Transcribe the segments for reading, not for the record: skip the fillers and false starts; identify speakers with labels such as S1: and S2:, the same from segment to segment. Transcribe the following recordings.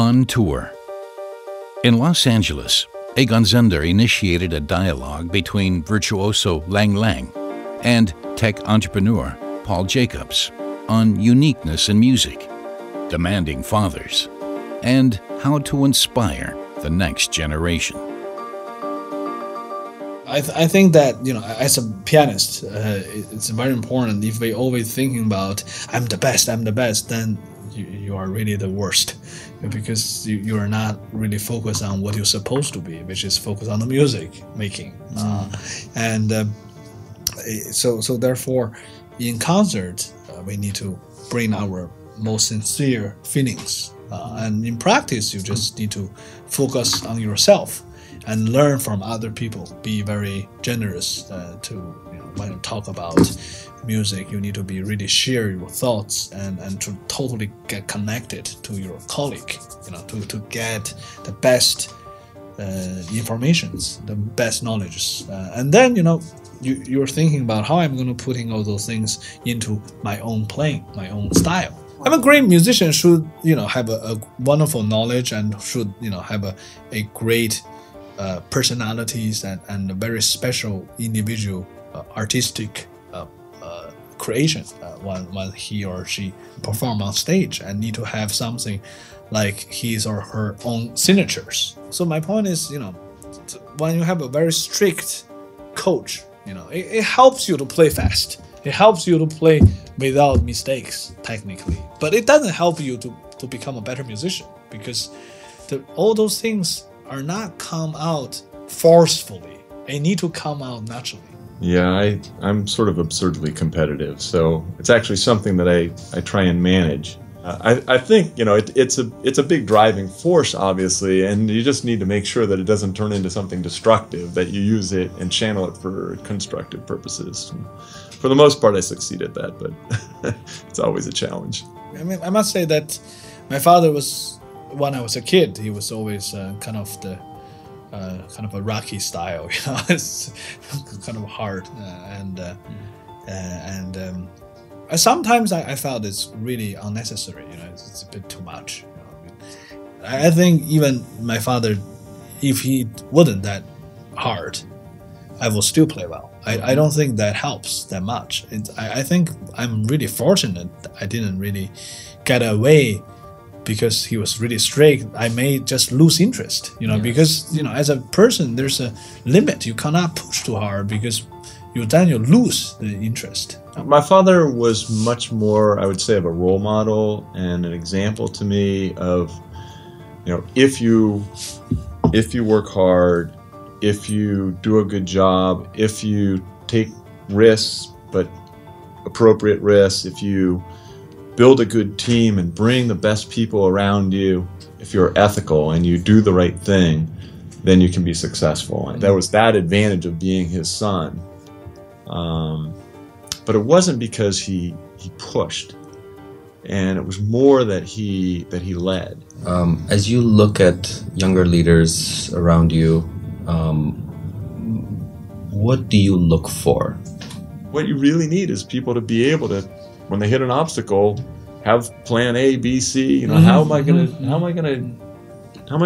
S1: On tour. In Los Angeles, Egon Zehnder initiated a dialogue between virtuoso Lang Lang and tech entrepreneur Paul Jacobs on uniqueness in music, demanding fathers, and how to inspire the next generation.
S2: I think that, as a pianist, it's very important. If we always thinking about I'm the best, then you are really the worst, because you are not really focused on what you're supposed to be, which is focused on the music making. So therefore, in concert, we need to bring our most sincere feelings, and in practice, you just need to focus on yourself and learn from other people. Be very generous when you talk about music. You need to be really share your thoughts and to totally get connected to your colleague, to get the best informations, the best knowledge, and then you're thinking about how I'm going to putting all those things into my own playing, my own style. I'm a great musician should have a wonderful knowledge and should have a great personalities and a very special individual artistic creation when he or she perform on stage, and need to have something like his or her own signatures. So my point is, when you have a very strict coach, it helps you to play fast. It helps you to play without mistakes technically, but it doesn't help you to become a better musician, because all those things are not come out forcefully. They need to come out naturally.
S3: Yeah, I'm sort of absurdly competitive, so it's actually something that I try and manage. I think it's a big driving force, obviously, and you just need to make sure that it doesn't turn into something destructive, that you use it and channel it for constructive purposes. And for the most part, I succeed at that, but it's always a challenge.
S2: I mean, I must say that my father was, when I was a kid, he was always kind of a Rocky style, it's kind of hard, and sometimes I felt it's really unnecessary. It's a bit too much. I think even my father, if he wasn't that hard, I will still play well. I don't think that helps that much. I think I'm really fortunate I didn't really get away because he was really strict. I may just lose interest,
S3: Yes.
S2: because as a person there's a limit. You cannot push too hard, because then you lose the interest.
S3: My father was much more, I would say, of a role model and an example to me of, if you work hard, if you do a good job, if you take risks, but appropriate risks, if you build a good team and bring the best people around you, if you're ethical and you do the right thing, then you can be successful. And there was that advantage of being his son. But it wasn't because he pushed, and it was more that he led.
S4: As you look at younger leaders around you, what do you look for?
S3: What you really need is people to be able to, when they hit an obstacle, have plan A, B, C. How am I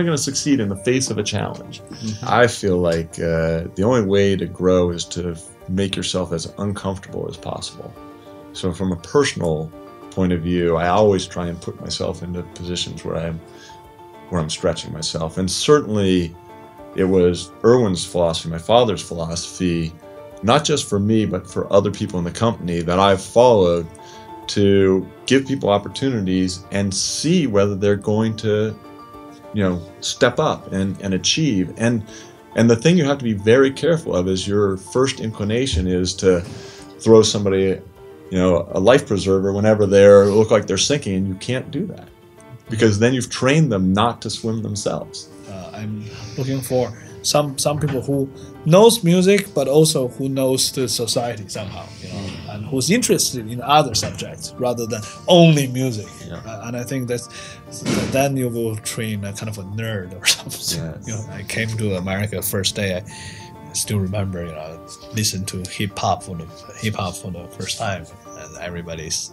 S3: gonna succeed in the face of a challenge? I feel like the only way to grow is to make yourself as uncomfortable as possible. So from a personal point of view, I always try and put myself into positions where I'm stretching myself. And certainly it was Erwin's philosophy, my father's philosophy, not just for me, but for other people in the company that I've followed, to give people opportunities and see whether they're going to, step up and achieve. And the thing you have to be very careful of is your first inclination is to throw somebody, a life preserver whenever they look like they're sinking, and you can't do that, because then you've trained them not to swim themselves.
S2: I'm looking for some people who knows music, but also who knows the society somehow, and who's interested in other subjects rather than only music.
S3: Yeah.
S2: And I think then you will train a kind of a nerd or something.
S3: Yes.
S2: I came to America first day. I still remember, listened to hip hop for the first time, and everybody's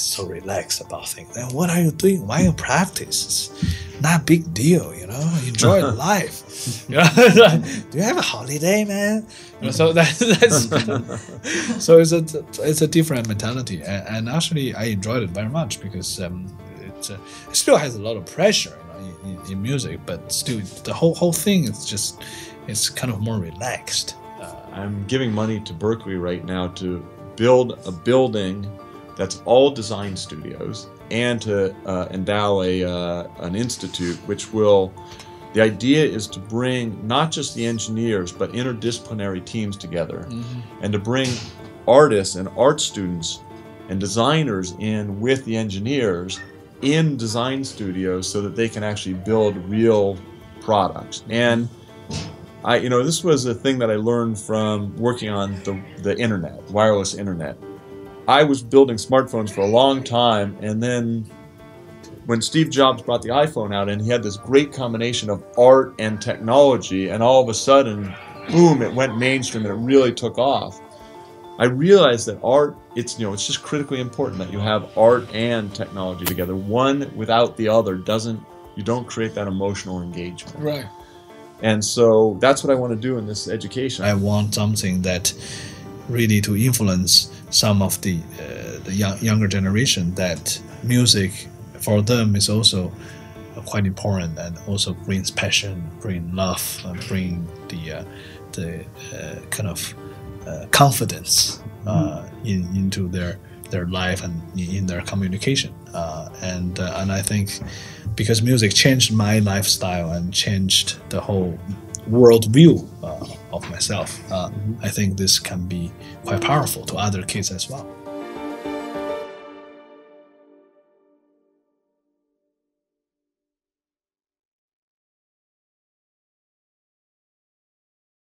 S2: so relaxed about things. Then what are you doing? Why you practice? It's not a big deal, you know. Enjoy life. You know? Do you have a holiday, man? You know, so that's so it's a different mentality, and actually I enjoyed it very much because it still has a lot of pressure, you know, in music, but still the whole thing is just it's kind of more relaxed.
S3: I'm giving money to Berkeley right now to build a building that's all design studios and to endow an institute which will, the idea is to bring not just the engineers but interdisciplinary teams together, and to bring artists and art students and designers in with the engineers in design studios so that they can actually build real products. And you know, this was a thing that I learned from working on the internet, wireless internet. I was building smartphones for a long time, and then when Steve Jobs brought the iPhone out and he had this great combination of art and technology, and all of a sudden, boom, it went mainstream and it really took off. I realized that art, it's just critically important that you have art and technology together. One without the other you don't create that emotional engagement.
S2: Right.
S3: And so that's what I want to do in this education.
S2: I want something that really to influence some of the younger generation, that music for them is also quite important and also brings passion, bring love, and bring the kind of confidence into their life and in their communication. And I think because music changed my lifestyle and changed the whole world view of myself, I think this can be quite powerful to other kids as well.